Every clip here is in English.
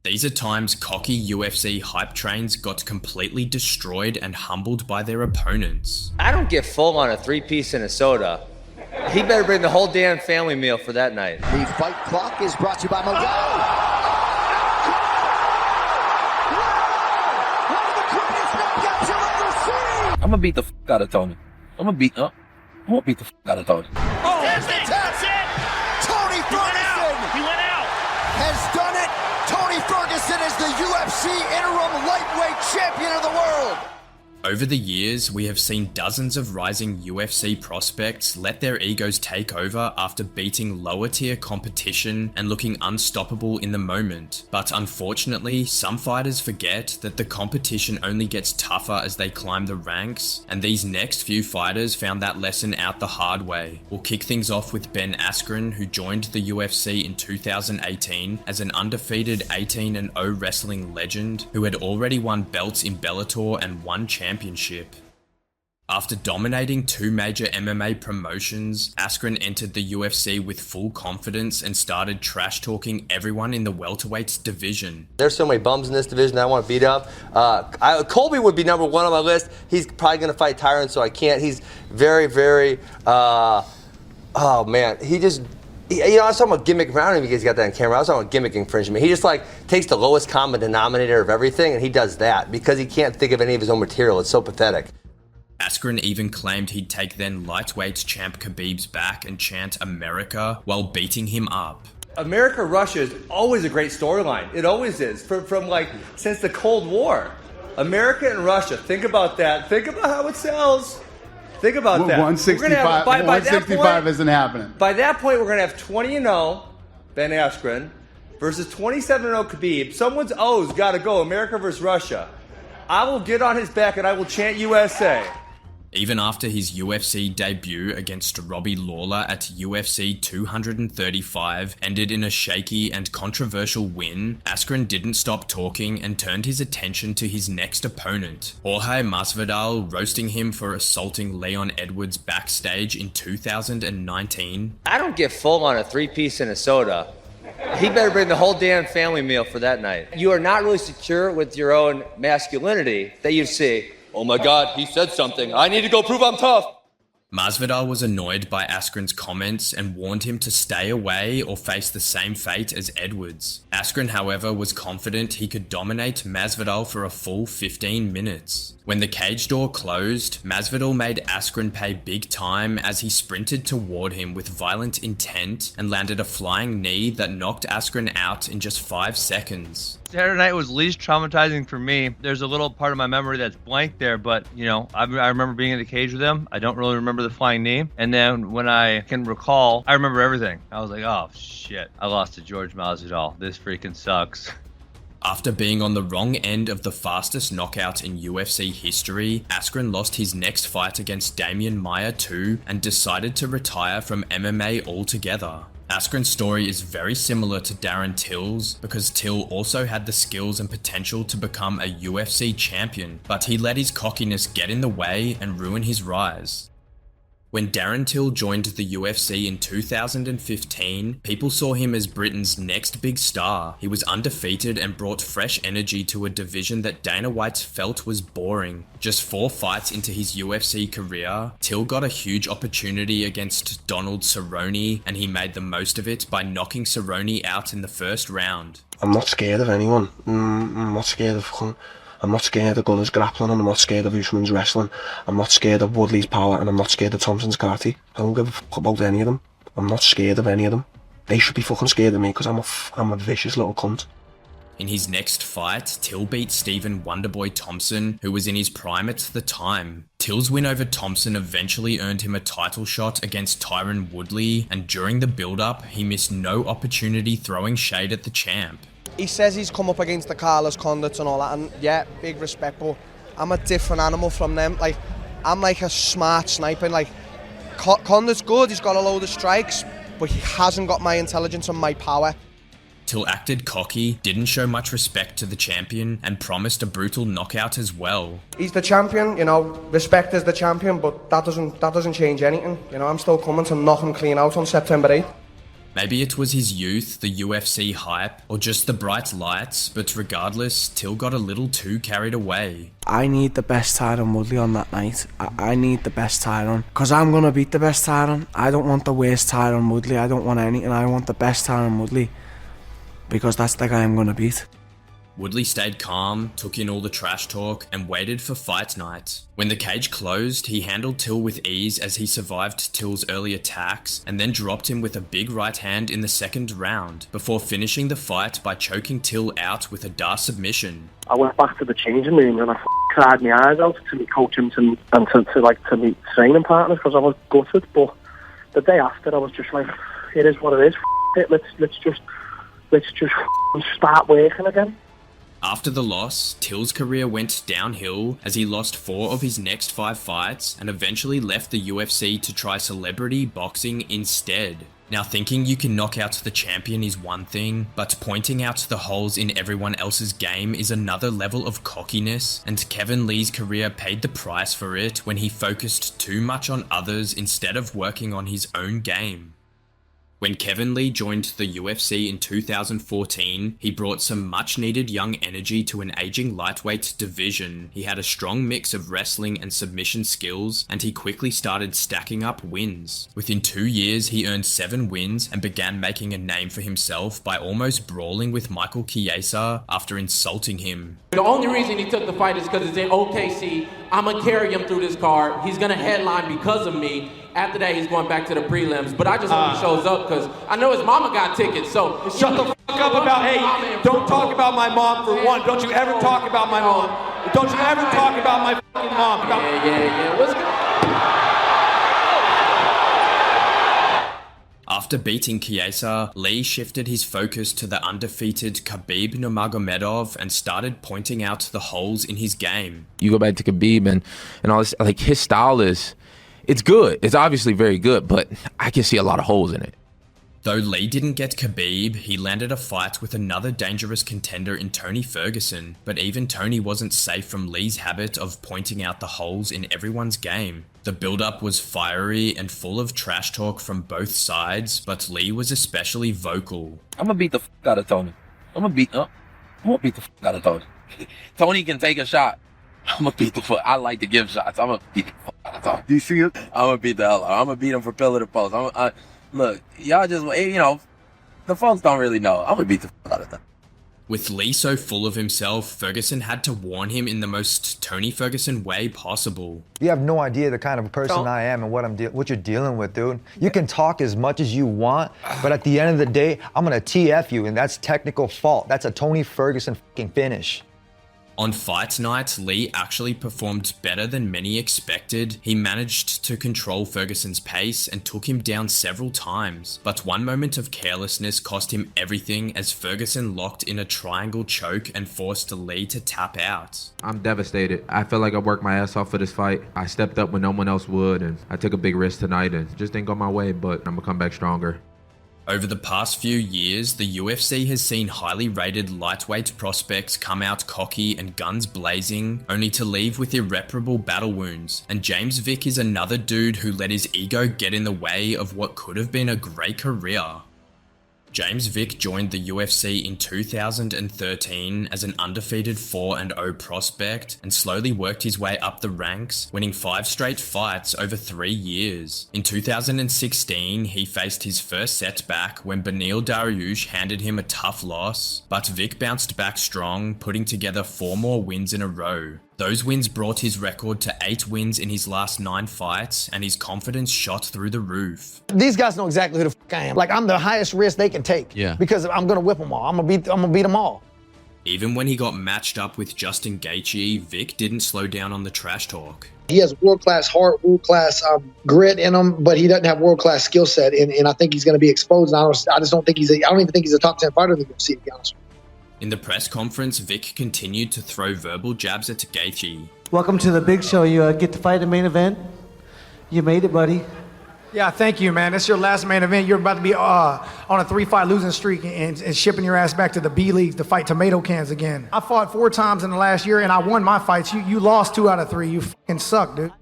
These are times cocky UFC hype trains got completely destroyed and humbled by their opponents. I don't get full on a 3-piece and a soda. He better bring the whole damn family meal for that night. The fight clock is brought to you by Modelo. I'm gonna beat the fuck out of Tony. I'm gonna beat the fuck out of Tony. Oh, there's the tap. Tony Ferguson. He went out. Has done it. Tony Ferguson is the UFC interim lightweight champion of the world. Over the years, we have seen dozens of rising UFC prospects let their egos take over after beating lower tier competition and looking unstoppable in the moment. But unfortunately, some fighters forget that the competition only gets tougher as they climb the ranks, and these next few fighters found that lesson out the hard way. We'll kick things off with Ben Askren, who joined the UFC in 2018 as an undefeated 18-0 wrestling legend who had already won belts in Bellator and one championship. After dominating 2 major MMA promotions, Askren entered the UFC with full confidence and started trash talking everyone in the welterweights division. There's so many bums in this division I want to beat up. Colby would be number 1 on my list. He's probably going to fight Tyron, so I can't. He's very, very, oh man, I was talking about gimmick. I don't know if you guys got that on camera. I was talking about gimmick infringement. He just takes the lowest common denominator of everything, and he does that because he can't think of any of his own material. It's so pathetic. Askren even claimed he'd take then lightweight champ Khabib's back and chant America while beating him up. America-Russia is always a great storyline. It always is. From since the Cold War. America and Russia. Think about that. Think about how it sells. Think about that. 165, 165 isn't happening. By that point, we're going to have 20-0 Ben Askren versus 27-0 Khabib. Someone's O's got to go. America versus Russia. I will get on his back and I will chant USA. Even after his UFC debut against Robbie Lawler at UFC 235 ended in a shaky and controversial win, Askren didn't stop talking and turned his attention to his next opponent, Jorge Masvidal, roasting him for assaulting Leon Edwards backstage in 2019. I don't get full on a 3-piece and a soda. He better bring the whole damn family meal for that night. You are not really secure with your own masculinity that you see. Oh my God, he said something. I need to go prove I'm tough. Masvidal was annoyed by Askren's comments and warned him to stay away or face the same fate as Edwards. Askren, however, was confident he could dominate Masvidal for a full 15 minutes. When the cage door closed, Masvidal made Askren pay big time as he sprinted toward him with violent intent and landed a flying knee that knocked Askren out in just 5 seconds. Saturday night was least traumatizing for me. There's a little part of my memory that's blank there, but I remember being in the cage with him. I don't really remember the flying knee. And then when I can recall, I remember everything. I was like, oh shit, I lost to George Masvidal. This freaking sucks. After being on the wrong end of the fastest knockout in UFC history, Askren lost his next fight against Damian Maia too and decided to retire from MMA altogether. Askren's story is very similar to Darren Till's because Till also had the skills and potential to become a UFC champion, but he let his cockiness get in the way and ruin his rise. When Darren Till joined the UFC in 2015, people saw him as Britain's next big star. He was undefeated and brought fresh energy to a division that Dana White felt was boring. Just 4 fights into his UFC career, Till got a huge opportunity against Donald Cerrone, and he made the most of it by knocking Cerrone out in the first round. I'm not scared of anyone. I'm not scared of Gunnar's grappling, and I'm not scared of Usman's wrestling. I'm not scared of Woodley's power, and I'm not scared of Thompson's karate. I don't give a fuck about any of them. I'm not scared of any of them. They should be fucking scared of me because I'm a vicious little cunt. In his next fight, Till beat Stephen Wonderboy Thompson, who was in his prime at the time. Till's win over Thompson eventually earned him a title shot against Tyron Woodley, and during the build-up, he missed no opportunity throwing shade at the champ. He says he's come up against the Carlos Condits and all that, and yeah, big respect, but I'm a different animal from them. I'm like a smart sniper. Condit's good, he's got a load of strikes, but he hasn't got my intelligence and my power. Till acted cocky, didn't show much respect to the champion, and promised a brutal knockout as well. He's the champion, respect is the champion, but that doesn't change anything. I'm still coming to knock him clean out on September 8th. Maybe it was his youth, the UFC hype, or just the bright lights, but regardless, Till got a little too carried away. I need the best Tyron Woodley on that night. I need the best Tyron, because I'm going to beat the best Tyron. I don't want the worst Tyron Woodley. I don't want anything. I want the best Tyron Woodley, because that's the guy I'm going to beat. Woodley stayed calm, took in all the trash talk, and waited for fight night. When the cage closed, he handled Till with ease as he survived Till's early attacks, and then dropped him with a big right hand in the second round, before finishing the fight by choking Till out with a Dar submission. I went back to the changing room and I cried my eyes out to my coach and to my training partners because I was gutted. But the day after, I was just like, it is what it is. Let's just start working again. After the loss, Till's career went downhill as he lost 4 of his next 5 fights and eventually left the UFC to try celebrity boxing instead. Now, thinking you can knock out the champion is one thing, but pointing out the holes in everyone else's game is another level of cockiness, and Kevin Lee's career paid the price for it when he focused too much on others instead of working on his own game. When Kevin Lee joined the UFC in 2014, he brought some much needed young energy to an aging lightweight division. He had a strong mix of wrestling and submission skills, and he quickly started stacking up wins. Within 2 years, he earned 7 wins and began making a name for himself by almost brawling with Michael Chiesa after insulting him. The only reason he took the fight is because it's in OKC. I'm going to carry him through this card. He's going to headline because of me. After that, he's going back to the prelims. But I just hope he shows up because I know his mama got tickets. So shut the fuck up about, hey, don't talk about my mom for one. Don't you ever talk about my mom. Don't you ever talk about my fucking mom. Yeah. What's good? After beating Chiesa, Lee shifted his focus to the undefeated Khabib Nurmagomedov and started pointing out the holes in his game. You go back to Khabib and all this, like his style is, it's good. It's obviously very good, but I can see a lot of holes in it. Though Lee didn't get Khabib, he landed a fight with another dangerous contender in Tony Ferguson, but even Tony wasn't safe from Lee's habit of pointing out the holes in everyone's game. The build-up was fiery and full of trash talk from both sides, but Lee was especially vocal. I'm gonna beat the fuck out of Tony. I'm gonna beat the fuck out of Tony. Tony can take a shot. I'm gonna beat the fuck. I like to give shots. I'm gonna beat the fuck out of Tony. Do you see it? I'm gonna beat the hell out. I'm gonna beat him for pillar to post. Look, y'all just, the folks don't really know. I'm gonna beat the fuck out of them. With Lee so full of himself, Ferguson had to warn him in the most Tony Ferguson way possible. You have no idea the kind of person I am and what you're dealing with, dude. You can talk as much as you want, but at the end of the day, I'm gonna TF you, and that's technical fault. That's a Tony Ferguson fucking finish. On fight night, Lee actually performed better than many expected. He managed to control Ferguson's pace and took him down several times, but one moment of carelessness cost him everything as Ferguson locked in a triangle choke and forced Lee to tap out. I'm devastated. I feel like I worked my ass off for this fight. I stepped up when no one else would, and I took a big risk tonight and just didn't go my way, but I'm gonna come back stronger. Over the past few years, the UFC has seen highly rated lightweight prospects come out cocky and guns blazing, only to leave with irreparable battle wounds. And James Vick is another dude who let his ego get in the way of what could have been a great career. James Vick joined the UFC in 2013 as an undefeated 4-0 prospect and slowly worked his way up the ranks, winning 5 straight fights over 3 years. In 2016, he faced his first setback when Beneil Dariush handed him a tough loss, but Vick bounced back strong, putting together 4 more wins in a row. Those wins brought his record to 8 wins in his last 9 fights, and his confidence shot through the roof. These guys know exactly who the fuck I am. Like, I'm the highest risk they can take. Yeah. Because I'm gonna whip them all. I'm gonna beat them all. Even when he got matched up with Justin Gaethje, Vick didn't slow down on the trash talk. He has world-class heart, world-class grit in him, but he doesn't have world-class skill set, and I think he's going to be exposed. I just don't think I don't even think he's a top 10 fighter in the UFC, to be honest with you. In the press conference, Vick continued to throw verbal jabs at Gaethje. Welcome to the big show. You get to fight the main event. You made it, buddy. Yeah, thank you, man. It's your last main event. You're about to be on a 3-fight losing streak and shipping your ass back to the B League to fight tomato cans again. I fought 4 times in the last year, and I won my fights. You lost 2 out of 3. You fucking suck, dude.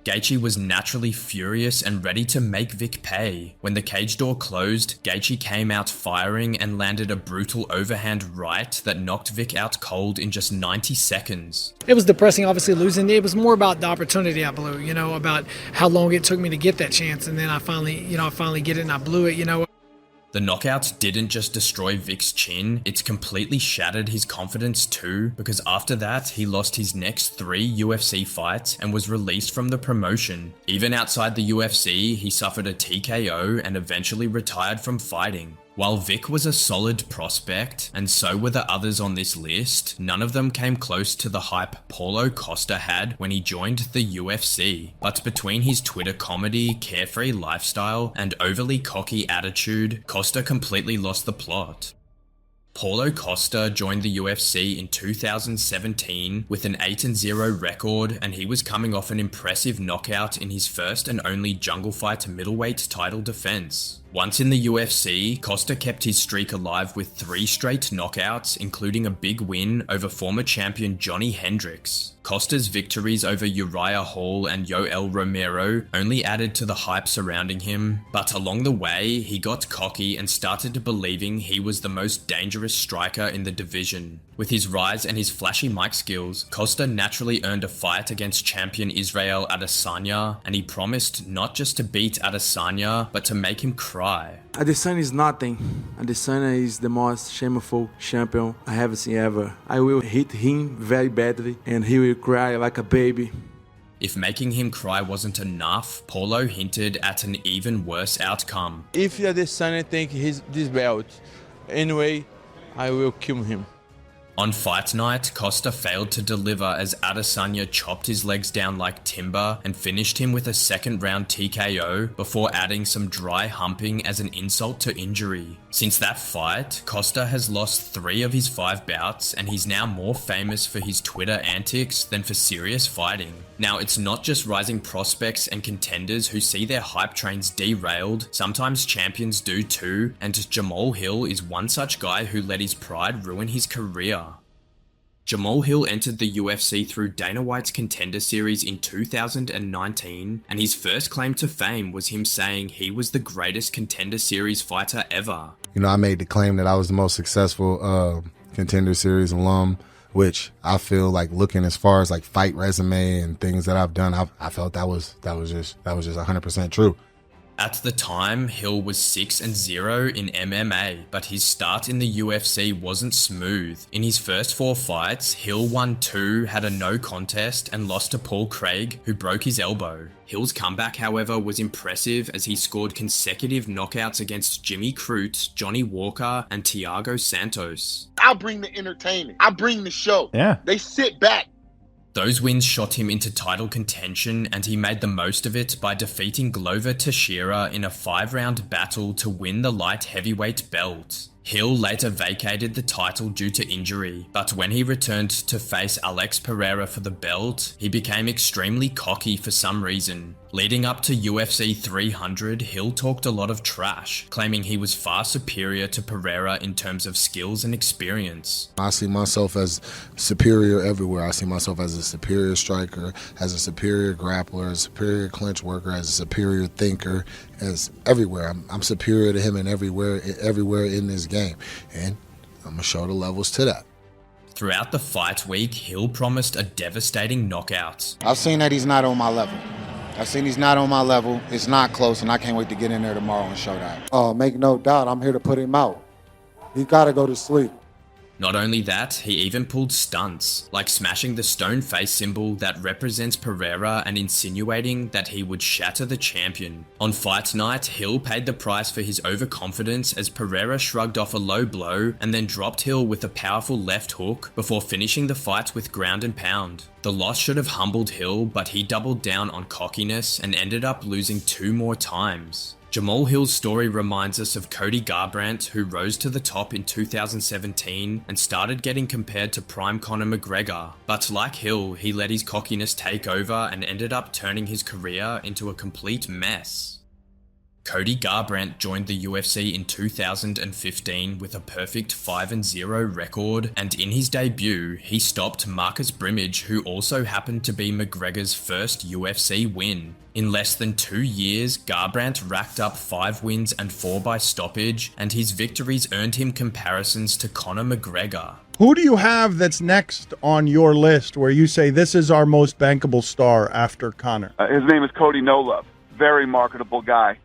Gaethje was naturally furious and ready to make Vick pay. When the cage door closed, Gaethje came out firing and landed a brutal overhand right that knocked Vick out cold in just 90 seconds. It was depressing, obviously, losing. It was more about the opportunity I blew, you know, about how long it took me to get that chance, and then I finally get it and I blew it, you know. The knockout didn't just destroy Vick's chin, it's completely shattered his confidence too, because after that, he lost his next 3 UFC fights and was released from the promotion. Even outside the UFC, he suffered a TKO and eventually retired from fighting. While Vick was a solid prospect, and so were the others on this list, none of them came close to the hype Paulo Costa had when he joined the UFC. But between his Twitter comedy, carefree lifestyle, and overly cocky attitude, Costa completely lost the plot. Paulo Costa joined the UFC in 2017 with an 8-0 record, and he was coming off an impressive knockout in his first and only Jungle Fight middleweight title defense. Once in the UFC, Costa kept his streak alive with 3 straight knockouts, including a big win over former champion Johnny Hendricks. Costa's victories over Uriah Hall and Yoel Romero only added to the hype surrounding him, but along the way, he got cocky and started believing he was the most dangerous striker in the division. With his rise and his flashy mic skills, Costa naturally earned a fight against champion Israel Adesanya, and he promised not just to beat Adesanya, but to make him cry. Adesanya is nothing. Adesanya is the most shameful champion I have seen ever. I will hit him very badly and he will cry like a baby. If making him cry wasn't enough, Paulo hinted at an even worse outcome. If Adesanya take this belt, anyway, I will kill him. On fight night, Costa failed to deliver as Adesanya chopped his legs down like timber and finished him with a second round TKO before adding some dry humping as an insult to injury. Since that fight, Costa has lost 3 of his 5 bouts, and he's now more famous for his Twitter antics than for serious fighting. Now, it's not just rising prospects and contenders who see their hype trains derailed, sometimes champions do too, and Jamahal Hill is one such guy who let his pride ruin his career. Jamahal Hill entered the UFC through Dana White's Contender Series in 2019, and his first claim to fame was him saying he was the greatest Contender Series fighter ever. You know, I made the claim that I was the most successful Contender Series alum, which I feel like, looking as far as like fight resume and things that I've done, I felt that was just 100% true. At the time, Hill was 6-0 in MMA, but his start in the UFC wasn't smooth. In his first 4 fights, Hill won 2, had a no contest, and lost to Paul Craig, who broke his elbow. Hill's comeback, however, was impressive as he scored consecutive knockouts against Jimmy Crute, Johnny Walker, and Thiago Santos. I'll bring the entertainment. I bring the show. Yeah. They sit back. Those wins shot him into title contention, and he made the most of it by defeating Glover Teixeira in a 5-round battle to win the light heavyweight belt. Hill later vacated the title due to injury, but when he returned to face Alex Pereira for the belt, he became extremely cocky for some reason. Leading up to UFC 300, Hill talked a lot of trash, claiming he was far superior to Pereira in terms of skills and experience. I see myself as superior everywhere. I see myself as a superior striker, as a superior grappler, a superior clinch worker, as a superior thinker, as everywhere. I'm superior to him in everywhere in this game, and I'm gonna show the levels to that. Throughout the fight week, Hill promised a devastating knockout. I've seen that he's not on my level. I've seen he's not on my level. It's not close, and I can't wait to get in there tomorrow and show that. Make no doubt, I'm here to put him out. He gotta go to sleep. Not only that, he even pulled stunts, like smashing the stone face symbol that represents Pereira and insinuating that he would shatter the champion. On fight night, Hill paid the price for his overconfidence as Pereira shrugged off a low blow and then dropped Hill with a powerful left hook before finishing the fight with ground and pound. The loss should have humbled Hill, but he doubled down on cockiness and ended up losing 2 more times. Jamahal Hill's story reminds us of Cody Garbrandt, who rose to the top in 2017 and started getting compared to prime Conor McGregor. But like Hill, he let his cockiness take over and ended up turning his career into a complete mess. Cody Garbrandt joined the UFC in 2015 with a perfect 5-0 record, and in his debut, he stopped Marcus Brimage, who also happened to be McGregor's first UFC win. In less than 2 years, Garbrandt racked up 5 wins and 4 by stoppage, and his victories earned him comparisons to Conor McGregor. Who do you have that's next on your list where you say this is our most bankable star after Conor? His name is Cody No Love. Very marketable guy.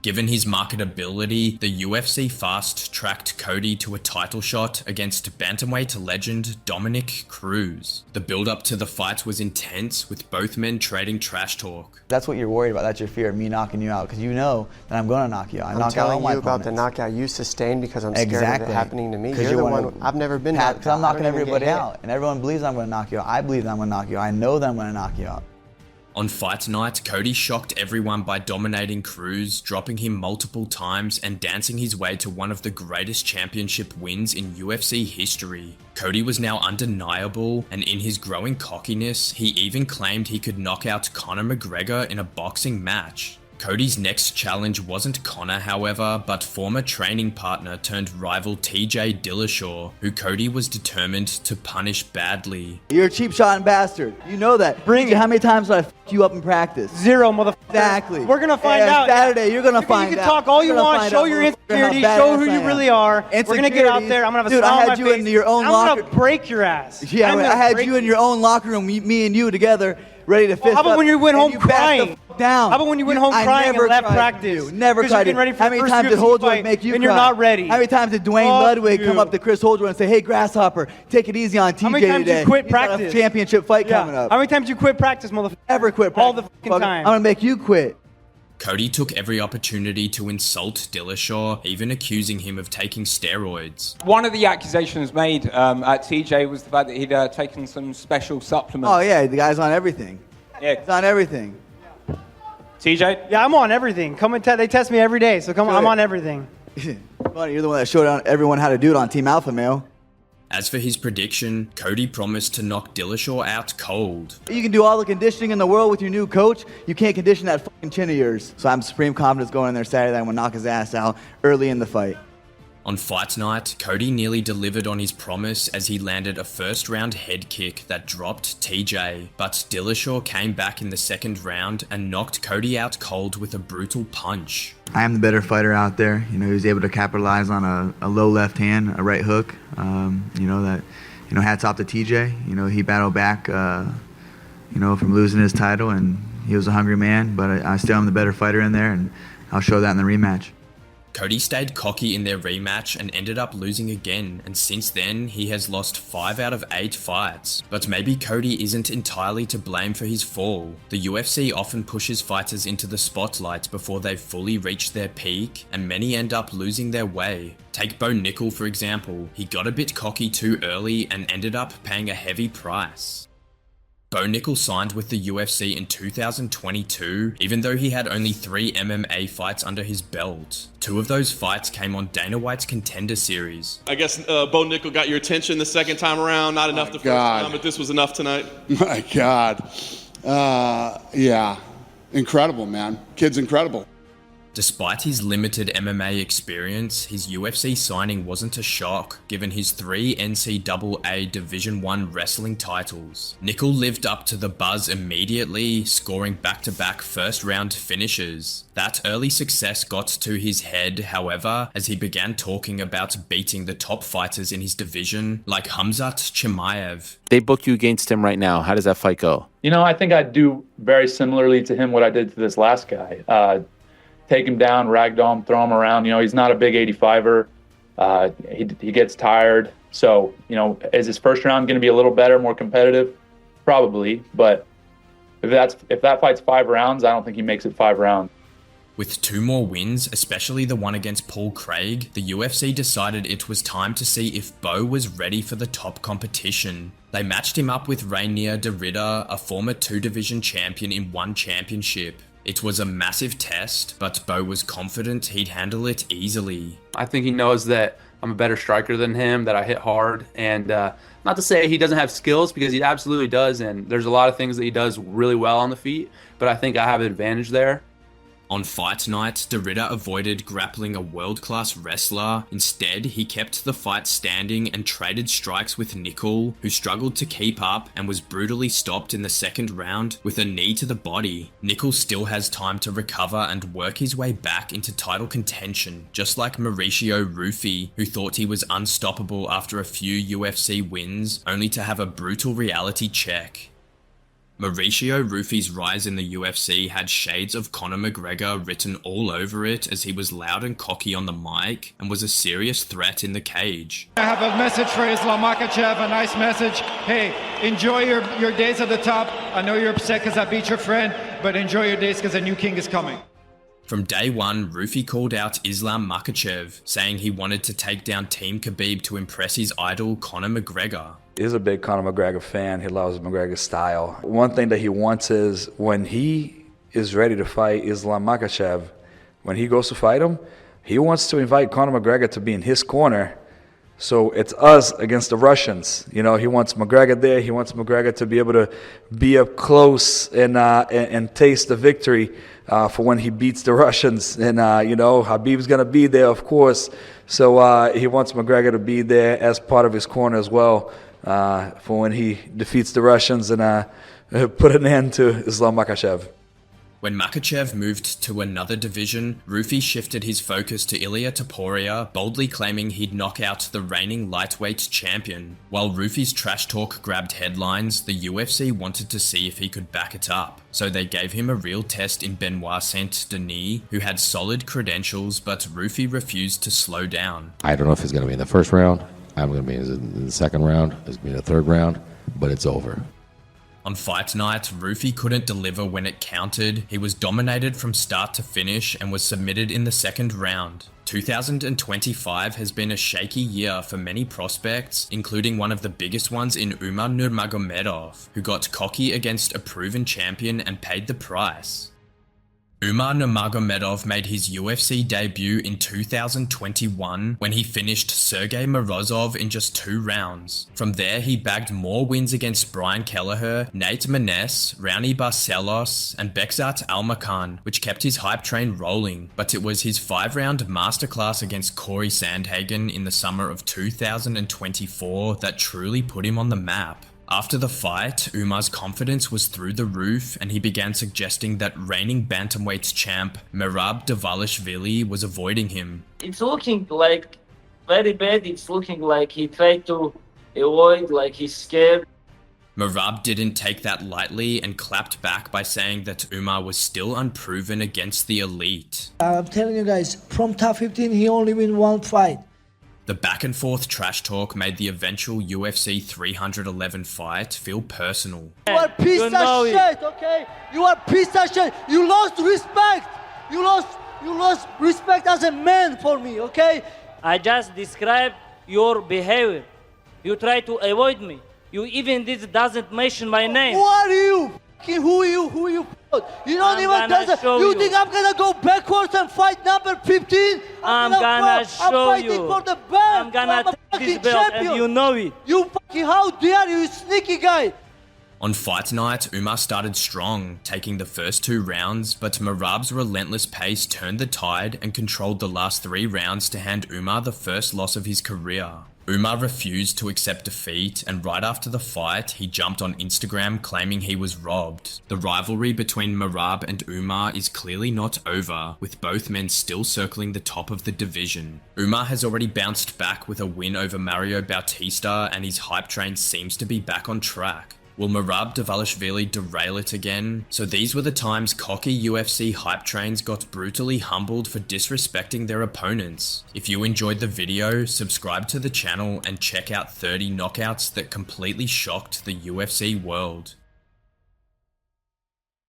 Given his marketability, the UFC fast-tracked Cody to a title shot against bantamweight legend Dominic Cruz. The build-up to the fight was intense, with both men trading trash talk. That's what you're worried about. That's your fear of me knocking you out, because you know that I'm going to knock you out. I'm telling you about the knockout you sustained because I'm scared of it happening to me. You're the one. I've never been knocked out. Because I'm knocking everybody out, and everyone believes I'm going to knock you out. I believe that I'm going to knock you out. I know that I'm going to knock you out. On fight night, Cody shocked everyone by dominating Cruz, dropping him multiple times and dancing his way to one of the greatest championship wins in UFC history. Cody was now undeniable, and in his growing cockiness, he even claimed he could knock out Conor McGregor in a boxing match. Cody's next challenge wasn't Conor, however, but former training partner turned rival TJ Dillashaw, who Cody was determined to punish badly. You're a cheap shot bastard. You know that. Bring it. How many times did I f you up in practice? 0, motherfucker. Exactly. We're gonna find out. Saturday, you're gonna find out. You can talk all you want, show your insecurity, show who you really are. We're gonna get out there. I'm gonna have a smile on my face. In your own I'm locker. gonna break your ass. Yeah, I had you in your own locker room, me and you together, ready to fist up. How about when you went home crying? Down. How about when you went home crying and left practice? Never cried. How many times did Holdwood make you cry? And you're not ready. How many times did Dwayne Ludwig come up to Chris Holdwood and say, "Hey, Grasshopper, take it easy on TJ today. How many times you quit practice? He's got a championship fight coming up." How many times you quit practice, motherfucker? Never quit practice. All the fucking time. I'm gonna make you quit. Cody took every opportunity to insult Dillashaw, even accusing him of taking steroids. One of the accusations made at TJ was the fact that he'd taken some special supplements. Oh yeah, the guy's on everything. Yeah, he's on everything. TJ? Yeah, I'm on everything. They test me every day, so I'm on everything. Funny, you're the one that showed everyone how to do it on Team Alpha Male. As for his prediction, Cody promised to knock Dillashaw out cold. You can do all the conditioning in the world with your new coach. You can't condition that fucking chin of yours. So I'm supreme confidence going in there Saturday. I'm gonna knock his ass out early in the fight. On fight night, Cody nearly delivered on his promise as he landed a first-round head kick that dropped TJ, but Dillashaw came back in the second round and knocked Cody out cold with a brutal punch. I am the better fighter out there. You know, he was able to capitalize on a low left hand, a right hook. Hats off to TJ. You know, he battled back, from losing his title, and he was a hungry man, but I still am the better fighter in there, and I'll show that in the rematch. Cody stayed cocky in their rematch and ended up losing again, and since then, he has lost 5 out of 8 fights. But maybe Cody isn't entirely to blame for his fall. The UFC often pushes fighters into the spotlight before they've fully reached their peak, and many end up losing their way. Take Bo Nickal for example. He got a bit cocky too early and ended up paying a heavy price. Bo Nickal signed with the UFC in 2022, even though he had only 3 MMA fights under his belt. 2 of those fights came on Dana White's Contender Series. I guess Bo Nickal got your attention the second time around, not enough the first time, but this was enough tonight. My God. Yeah. Incredible, man. Kid's incredible. Despite his limited MMA experience, his UFC signing wasn't a shock, given his 3 NCAA Division I wrestling titles. Nickal lived up to the buzz immediately, scoring back-to-back first-round finishes. That early success got to his head, however, as he began talking about beating the top fighters in his division, like Khamzat Chimaev. They book you against him right now. How does that fight go? I think I'd do very similarly to him what I did to this last guy. Take him down, ragdoll him, throw him around. He's not a big 85er. He gets tired. So, is his first round going to be a little better, more competitive? Probably. But if that fight's 5 rounds, I don't think he makes it 5 rounds. With 2 more wins, especially the one against Paul Craig, the UFC decided it was time to see if Bo was ready for the top competition. They matched him up with Rainier Derrida, a former 2-division champion in 1 championship. It was a massive test, but Bo was confident he'd handle it easily. I think he knows that I'm a better striker than him, that I hit hard, and not to say he doesn't have skills, because he absolutely does, and there's a lot of things that he does really well on the feet, but I think I have an advantage there. On fight night, Derrida avoided grappling a world-class wrestler. Instead, he kept the fight standing and traded strikes with Nickal, who struggled to keep up and was brutally stopped in the second round with a knee to the body. Nickal still has time to recover and work his way back into title contention, just like Mauricio Ruffy, who thought he was unstoppable after a few UFC wins, only to have a brutal reality check. Mauricio Ruffy's rise in the UFC had shades of Conor McGregor written all over it, as he was loud and cocky on the mic and was a serious threat in the cage. I have a message for Islam Makhachev, a nice message. Hey, enjoy your days at the top. I know you're upset because I beat your friend, but enjoy your days because a new king is coming. From day one, Ruffy called out Islam Makhachev, saying he wanted to take down Team Khabib to impress his idol Conor McGregor. He's a big Conor McGregor fan. He loves McGregor's style. One thing that he wants is when he is ready to fight Islam Makhachev, when he goes to fight him, he wants to invite Conor McGregor to be in his corner. So it's us against the Russians. You know, he wants McGregor there. He wants McGregor to be able to be up close and taste the victory for when he beats the Russians. And, you know, Khabib's going to be there, of course. So he wants McGregor to be there as part of his corner as well for when he defeats the Russians and put an end to Islam Makhachev. When Makhachev moved to another division, Ruffy shifted his focus to Ilia Topuria, boldly claiming he'd knock out the reigning lightweight champion. While Ruffy's trash talk grabbed headlines, the UFC wanted to see if he could back it up. So they gave him a real test in Benoit Saint-Denis, who had solid credentials, but Ruffy refused to slow down. I don't know if it's going to be in the first round. I'm going to be in the second round. It's going to be in the third round, but it's over. On fight night, Ruffy couldn't deliver when it counted. He was dominated from start to finish and was submitted in the second round. 2025 has been a shaky year for many prospects, including one of the biggest ones in Umar Nurmagomedov, who got cocky against a proven champion and paid the price. Umar Nurmagomedov made his UFC debut in 2021 when he finished Sergey Morozov in just 2 rounds. From there, he bagged more wins against Brian Kelleher, Nate Maness, Raoni Barcelos, and Bekzat Almakhan, which kept his hype train rolling. But it was his 5-round masterclass against Corey Sandhagen in the summer of 2024 that truly put him on the map. After the fight, Umar's confidence was through the roof, and he began suggesting that reigning bantamweight champ Merab Dvalishvili was avoiding him. It's looking like very bad. It's looking like he tried to avoid, like he's scared. Merab didn't take that lightly and clapped back by saying that Umar was still unproven against the elite. I'm telling you guys, from top 15, he only win 1 fight. The back and forth trash talk made the eventual UFC 311 fight feel personal. You are piece of shit, okay? You are piece of shit. You lost respect. You lost respect as a man for me, okay? I just described your behavior. You try to avoid me. You even this doesn't mention my name. Who are you? Who are you? Who are you? You don't even does you think I'm gonna go backwards and fight number 15? I'm gonna show I'm fighting for the belt. I'm gonna take this belt champion. and you know it. You fucking, how dare you, sneaky guy. On fight night, Umar started strong, taking the first 2 rounds, but Merab's relentless pace turned the tide and controlled the last 3 rounds to hand Umar the first loss of his career. Umar refused to accept defeat, and right after the fight, he jumped on Instagram claiming he was robbed. The rivalry between Merab and Umar is clearly not over, with both men still circling the top of the division. Umar has already bounced back with a win over Mario Bautista, and his hype train seems to be back on track. Will Merab Dvalishvili derail it again? So these were the times cocky UFC hype trains got brutally humbled for disrespecting their opponents. If you enjoyed the video, subscribe to the channel and check out 30 knockouts that completely shocked the UFC world.